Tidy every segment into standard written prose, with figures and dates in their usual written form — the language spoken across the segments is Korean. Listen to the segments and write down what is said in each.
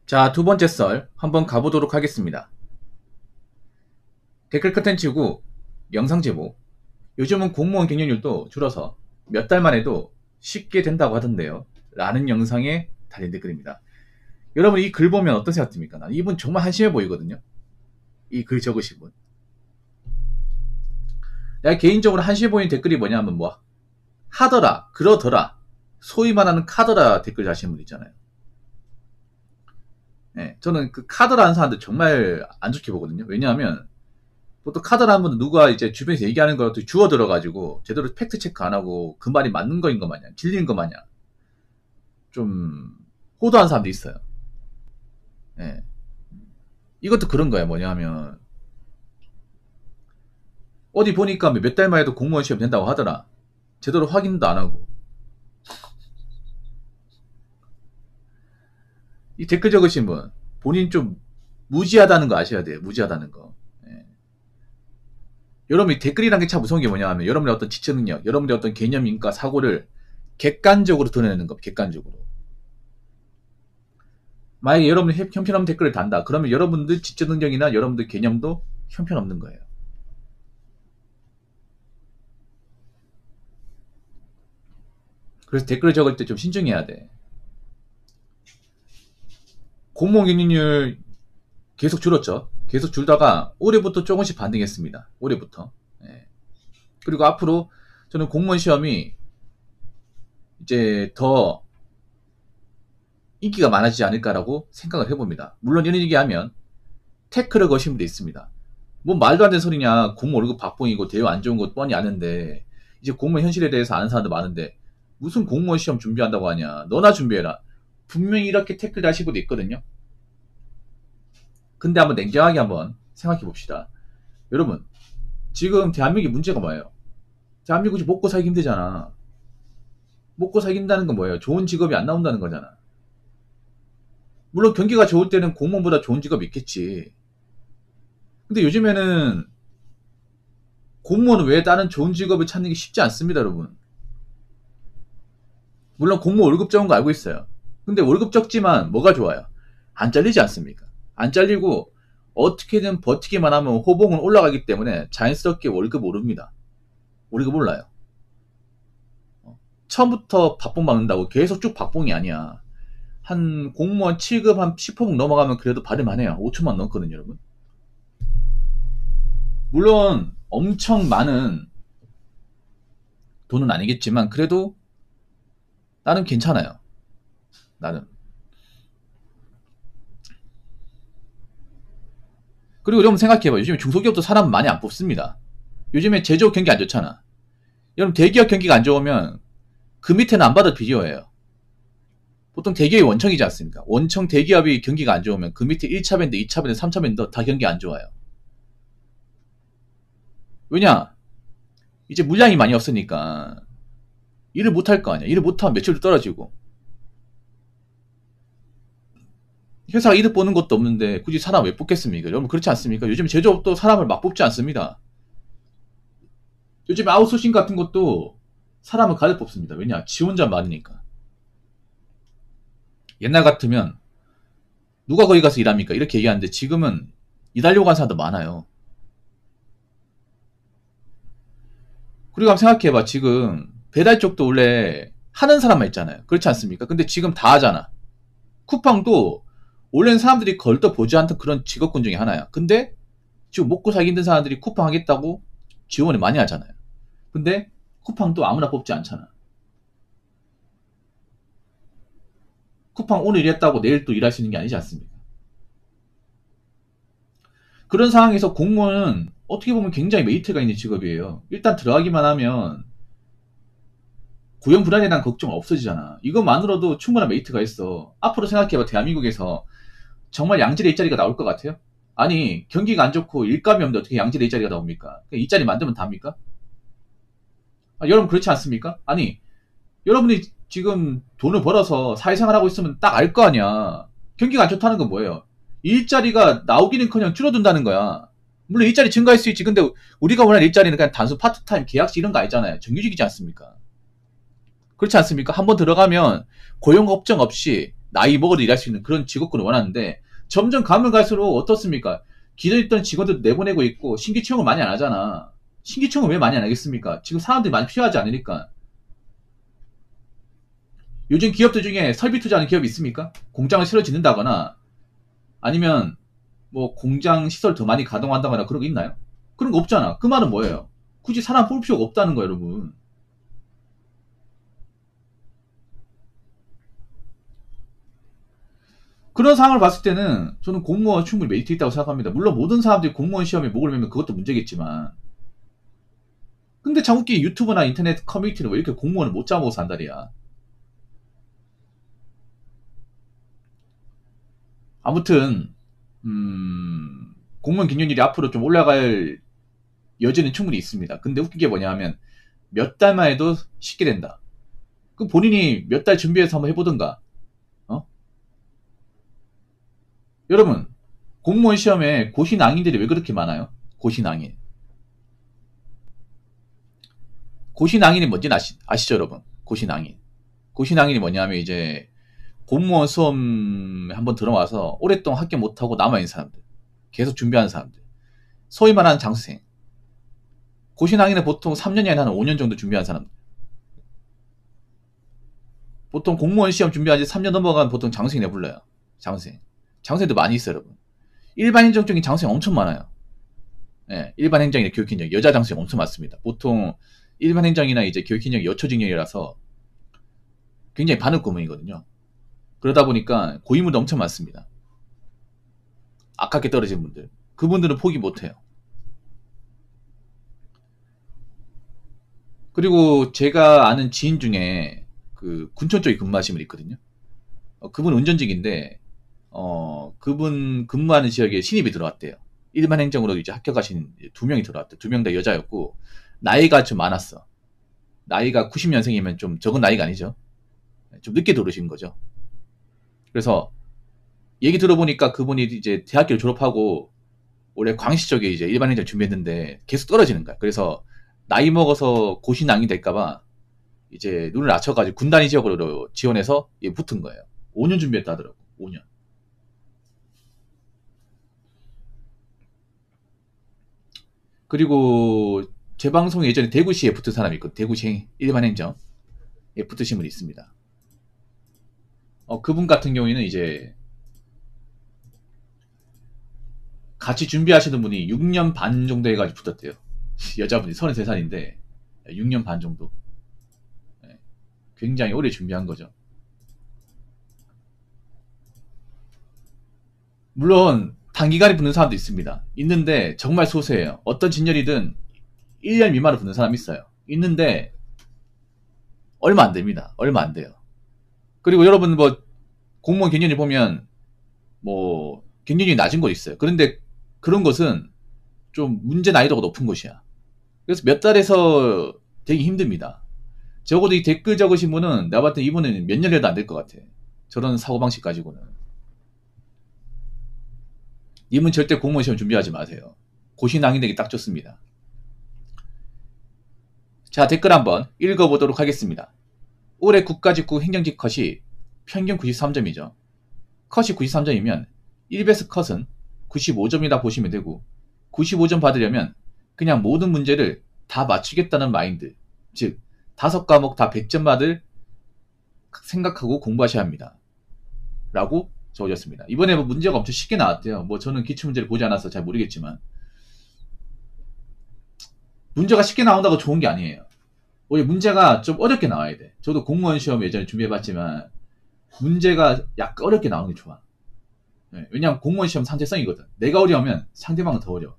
자, 두 번째 썰 한번 가보도록 하겠습니다. 댓글 컨텐츠고 영상 제보. 요즘은 공무원 경쟁률도 줄어서 몇 달만 해도 쉽게 된다고 하던데요. 라는 영상에 달린 댓글입니다. 여러분 이 글 보면 어떤 생각 듭니까? 난 이분 정말 한심해 보이거든요. 이 글 적으신 분. 내가 개인적으로 한심해 보이는 댓글이 뭐냐면 뭐 하더라, 그러더라, 소위 말하는 카더라 댓글 다시는 분 있잖아요. 네, 저는 그 카더라는 사람들 정말 안 좋게 보거든요. 왜냐하면 보통 카더라는 분은 누가 이제 주변에서 얘기하는 걸 주워 들어가지고 제대로 팩트 체크 안 하고 그 말이 맞는 거인 것 마냥, 진리인 것 마냥 좀 호도하는 사람도 있어요. 네. 이것도 그런 거예요. 뭐냐면 어디 보니까 몇 달만 해도 공무원 시험 된다고 하더라. 제대로 확인도 안 하고. 이 댓글 적으신 분 본인 좀 무지하다는 거 아셔야 돼요. 무지하다는 거. 예. 여러분이 댓글이란 게 참 무서운 게 뭐냐 하면 여러분의 어떤 지적 능력, 여러분의 어떤 개념인가 사고를 객관적으로 드러내는 겁니다. 객관적으로. 만약에 여러분이 형편없는 댓글을 단다. 그러면 여러분들 지적 능력이나 여러분들 개념도 형편없는 거예요. 그래서 댓글을 적을 때 좀 신중해야 돼. 공무원 경쟁률 계속 줄었죠. 계속 줄다가 올해부터 조금씩 반등했습니다. 올해부터. 예. 그리고 앞으로 저는 공무원 시험이 이제 더 인기가 많아지지 않을까라고 생각을 해봅니다. 물론 이런 얘기하면 태클을 거신 분도 있습니다. 뭐 말도 안 되는 소리냐. 공무원 월급 박봉이고 대우 안 좋은 거 뻔히 아는데 이제 공무원 현실에 대해서 아는 사람도 많은데 무슨 공무원 시험 준비한다고 하냐. 너나 준비해라. 분명히 이렇게 태클 다실 분도 있거든요. 근데 한번 냉정하게 한번 생각해 봅시다. 여러분 지금 대한민국의 문제가 뭐예요? 대한민국이 먹고 살기 힘들잖아. 먹고 살긴다는 건 뭐예요? 좋은 직업이 안 나온다는 거잖아. 물론 경기가 좋을 때는 공무원보다 좋은 직업이 있겠지. 근데 요즘에는 공무원 외에 다른 좋은 직업을 찾는 게 쉽지 않습니다, 여러분. 물론 공무원 월급 적은 거 알고 있어요. 근데 월급 적지만 뭐가 좋아요? 안 잘리지 않습니까? 안 잘리고 어떻게든 버티기만 하면 호봉은 올라가기 때문에 자연스럽게 월급 오릅니다. 월급 올라요. 처음부터 박봉 받는다고 계속 쭉 박봉이 아니야. 한 공무원 7급 한 10호봉 넘어가면 그래도 받을만 해요. 5천만 넘거든요, 여러분. 물론 엄청 많은 돈은 아니겠지만 그래도 나는 괜찮아요. 나는. 그리고 여러분 생각해봐요. 요즘에 중소기업도 사람 많이 안 뽑습니다. 요즘에 제조업 경기 안 좋잖아. 여러분 대기업 경기가 안 좋으면 그 밑에는 안 받아도 비디오예요. 보통 대기업이 원청이지 않습니까? 원청 대기업이 경기가 안 좋으면 그 밑에 1차 밴드, 2차 밴드, 3차 밴드 다 경기 안 좋아요. 왜냐? 이제 물량이 많이 없으니까 일을 못할 거 아니야. 일을 못하면 매출도 떨어지고 회사가 이득 보는 것도 없는데 굳이 사람 왜 뽑겠습니까? 여러분 그렇지 않습니까? 요즘 제조업도 사람을 막 뽑지 않습니다. 요즘 아웃소싱 같은 것도 사람을 가득 뽑습니다. 왜냐? 지원자 많으니까. 옛날 같으면 누가 거기 가서 일합니까? 이렇게 얘기하는데 지금은 일하려고 하는 사람도 많아요. 그리고 한번 생각해봐. 지금 배달 쪽도 원래 하는 사람만 있잖아요. 그렇지 않습니까? 근데 지금 다 하잖아. 쿠팡도 원래는 사람들이 걸떠 보지 않던 그런 직업군 중에 하나야. 근데 지금 먹고 살기 힘든 사람들이 쿠팡 하겠다고 지원을 많이 하잖아요. 근데 쿠팡도 아무나 뽑지 않잖아. 쿠팡 오늘 일했다고 내일 또 일할 수 있는 게 아니지 않습니까? 그런 상황에서 공무원은 어떻게 보면 굉장히 메리트가 있는 직업이에요. 일단 들어가기만 하면 고용 불안에 대한 걱정 없어지잖아. 이것만으로도 충분한 메리트가 있어. 앞으로 생각해봐. 대한민국에서 정말 양질의 일자리가 나올 것 같아요? 아니 경기가 안 좋고 일감이 없는데 어떻게 양질의 일자리가 나옵니까? 일자리 만들면 답니까? 여러분 그렇지 않습니까? 아니 여러분이 지금 돈을 벌어서 사회생활하고 있으면 딱 알 거 아니야. 경기가 안 좋다는 건 뭐예요? 일자리가 나오기는커녕 줄어든다는 거야. 물론 일자리 증가할 수 있지. 근데 우리가 원하는 일자리는 그냥 단순 파트타임 계약직 이런 거 아니잖아요. 정규직이지 않습니까? 그렇지 않습니까? 한번 들어가면 고용 걱정 없이 나이 먹어도 일할 수 있는 그런 직업군을 원하는데 점점 가면 갈수록 어떻습니까? 기존에 있던 직원들도 내보내고 있고 신규 채용을 많이 안 하잖아. 신규 채용을 왜 많이 안 하겠습니까? 지금 사람들이 많이 필요하지 않으니까. 요즘 기업들 중에 설비 투자하는 기업이 있습니까? 공장을 새로 짓는다거나 아니면 뭐 공장 시설 더 많이 가동한다거나 그런 거 있나요? 그런 거 없잖아. 그 말은 뭐예요? 굳이 사람 뽑을 필요가 없다는 거예요, 여러분. 그런 상황을 봤을 때는 저는 공무원 충분히 메리트 있다고 생각합니다. 물론 모든 사람들이 공무원 시험에 목을 매면 그것도 문제겠지만 근데 자국기 유튜브나 인터넷 커뮤니티는 왜 이렇게 공무원을 못 잡아먹어서 한다리야. 아무튼 공무원 경쟁률이 앞으로 좀 올라갈 여지는 충분히 있습니다. 근데 웃긴 게 뭐냐 하면 몇 달만 해도 쉽게 된다. 그럼 본인이 몇 달 준비해서 한번 해보든가. 어? 여러분 공무원 시험에 고시낭인들이 왜 그렇게 많아요? 고시낭인. 고시낭인이 뭔지 아시죠 여러분? 고시낭인. 고시낭인이 뭐냐면 이제 공무원 수험에 한번 들어와서 오랫동안 합격 못하고 남아있는 사람들. 계속 준비하는 사람들. 소위 말하는 장수생. 고시낭인은 보통 3년이 아니라 한 5년 정도 준비하는 사람들. 보통 공무원 시험 준비한 지 3년 넘어간 보통 장수생이라 불러요. 장수생. 장수생도 많이 있어요 여러분. 일반 행정 쪽인 장수생 엄청 많아요. 예, 일반 행정이나 교육행정, 여자 장수생 엄청 많습니다. 보통 일반 행정이나 이제 교육행정이 여초직렬이라서 굉장히 바늘 구멍이거든요. 그러다 보니까 고인물도 엄청 많습니다. 아깝게 떨어진 분들. 그분들은 포기 못해요. 그리고 제가 아는 지인 중에 그 군청 쪽에 근무하시는 분 있거든요. 그분 운전직인데 그분 근무하는 지역에 신입이 들어왔대요. 일반 행정으로 이제 합격하신 두 명이 들어왔대. 두 명 다 여자였고 나이가 좀 많았어. 나이가 90년생이면 좀 적은 나이가 아니죠. 좀 늦게 들어오신 거죠. 그래서 얘기 들어보니까 그분이 이제 대학교를 졸업하고 원래 광시 쪽에 이제 일반 행정 준비했는데 계속 떨어지는 거야. 그래서 나이 먹어서 고시낭이 될까봐 이제 눈을 낮춰가지고 군단위 지역으로 지원해서 붙은 거예요. 5년 준비했다 하더라고. 5년. 그리고 제 방송에 예전에 대구시에 붙은 사람이 있거든. 대구시 일반 행정에 붙으신 분이 있습니다. 그분 같은 경우에는 이제 같이 준비하시는 분이 6년 반 정도 해가지고 붙었대요. 여자분이 33살인데 6년 반 정도. 굉장히 오래 준비한 거죠. 물론 단기간에 붙는 사람도 있습니다. 있는데 정말 소수예요. 어떤 진열이든 1년 미만으로 붙는 사람이 있어요. 있는데 얼마 안 됩니다. 얼마 안 돼요. 그리고 여러분 뭐 공무원 경력이 보면 뭐 경력이 낮은 곳 있어요. 그런데 그런 것은 좀 문제 난이도가 높은 곳이야. 그래서 몇 달에서 되기 힘듭니다. 적어도 이 댓글 적으신 분은 내가 봤을 때 이분은 몇 년이라도 안 될 것 같아. 저런 사고방식 가지고는. 님은 절대 공무원 시험 준비하지 마세요. 고시낭인 되기 딱 좋습니다. 자, 댓글 한번 읽어보도록 하겠습니다. 올해 국가직구 행정직 컷이 평균 93점이죠. 컷이 93점이면 1베스 컷은 95점이다 보시면 되고 95점 받으려면 그냥 모든 문제를 다 맞추겠다는 마인드, 즉 5과목 다 100점 받을 생각하고 공부하셔야 합니다. 라고 적어졌습니다. 이번에 뭐 문제가 엄청 쉽게 나왔대요. 뭐 저는 기출문제를 보지 않아서 잘 모르겠지만 문제가 쉽게 나온다고 좋은 게 아니에요. 오히려 문제가 좀 어렵게 나와야 돼. 저도 공무원 시험 예전에 준비해봤지만 문제가 약간 어렵게 나오는 게 좋아. 네, 왜냐면 공무원 시험 상대성이거든. 내가 어려우면 상대방은 더 어려워.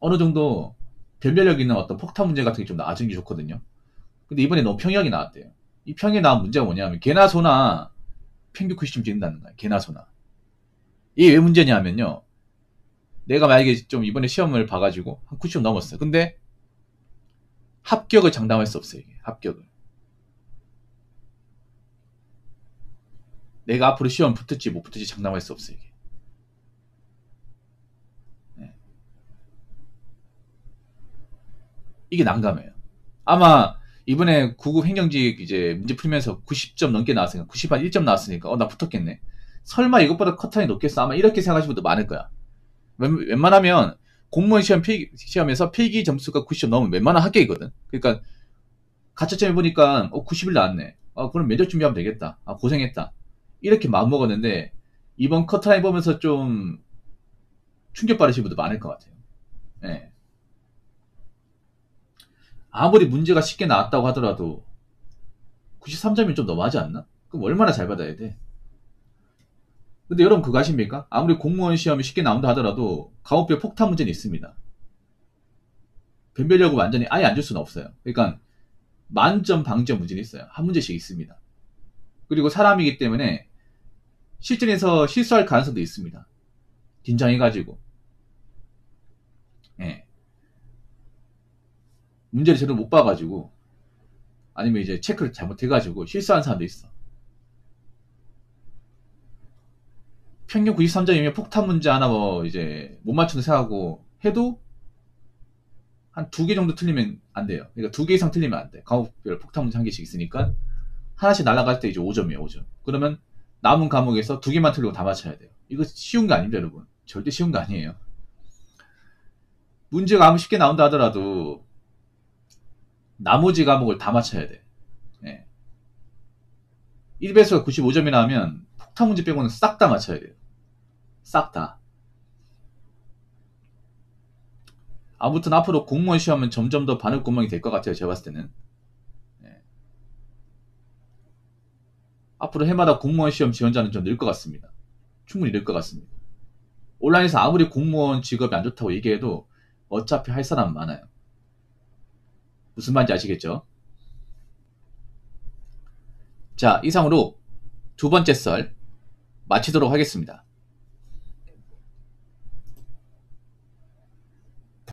어느 정도 변별력 있는 어떤 폭탄 문제 같은 게 좀 나아지는 게 좋거든요. 근데 이번에 너무 평형이 나왔대요. 이 평에 나온 문제가 뭐냐면 개나 소나 평균 90점 찍는다는 거야. 개나 소나. 이게 왜 문제냐면요. 내가 만약에 좀 이번에 시험을 봐가지고 한 90점 넘었어요. 근데 합격을 장담할 수 없어요. 이게 합격을. 내가 앞으로 시험 붙을지 못 붙을지 장담할 수 없어요. 이게. 네. 이게 난감해요. 아마 이번에 9급 행정직 이제 문제 풀면서 90점 넘게 나왔으니까 90한 1점 나왔으니까 나 붙었겠네. 설마 이것보다 컷타임이 높겠어? 아마 이렇게 생각하시는 분도 많을 거야. 웬만하면 공무원 시험에서 필기 점수가 90점 넘으면 웬만한 합격이거든. 그러니까 가채점 해보니까 90일 나왔네. 그럼 면접 준비하면 되겠다. 고생했다. 이렇게 마음먹었는데 이번 컷타임 보면서 좀 충격받으신 분도 많을 것 같아요. 네. 아무리 문제가 쉽게 나왔다고 하더라도 93점이 좀 너무하지 않나? 그럼 얼마나 잘 받아야 돼? 근데 여러분 그거 아십니까? 아무리 공무원 시험이 쉽게 나온다 하더라도 과목별 폭탄 문제는 있습니다. 변별력을 완전히 아예 안 줄 수는 없어요. 그러니까 만점 방점 문제는 있어요. 한 문제씩 있습니다. 그리고 사람이기 때문에 실전에서 실수할 가능성도 있습니다. 긴장해가지고. 예. 문제를 제대로 못 봐가지고 아니면 이제 체크를 잘못해가지고 실수하는 사람도 있어. 평균 93점이면 폭탄 문제 하나 뭐 이제 못 맞추는 생각하고 해도 한 2개 정도 틀리면 안 돼요. 그러니까 2개 이상 틀리면 안 돼. 과목별 폭탄 문제 한 개씩 있으니까 하나씩 날아갈 때 이제 5점이에요, 5점. 그러면 남은 과목에서 2개만 틀리고 다 맞춰야 돼요. 이거 쉬운 거 아닙니다, 여러분. 절대 쉬운 거 아니에요. 문제가 아무 쉽게 나온다 하더라도 나머지 과목을 다 맞춰야 돼. 예. 1배수가 95점이 나오면 폭탄 문제 빼고는 싹 다 맞춰야 돼요. 싹 다. 아무튼 앞으로 공무원 시험은 점점 더 바늘구멍이 될 것 같아요. 제가 봤을 때는. 예. 앞으로 해마다 공무원 시험 지원자는 좀 늘 것 같습니다. 충분히 늘 것 같습니다. 온라인에서 아무리 공무원 직업이 안 좋다고 얘기해도 어차피 할 사람은 많아요. 무슨 말인지 아시겠죠? 자, 이상으로 두 번째 썰 마치도록 하겠습니다.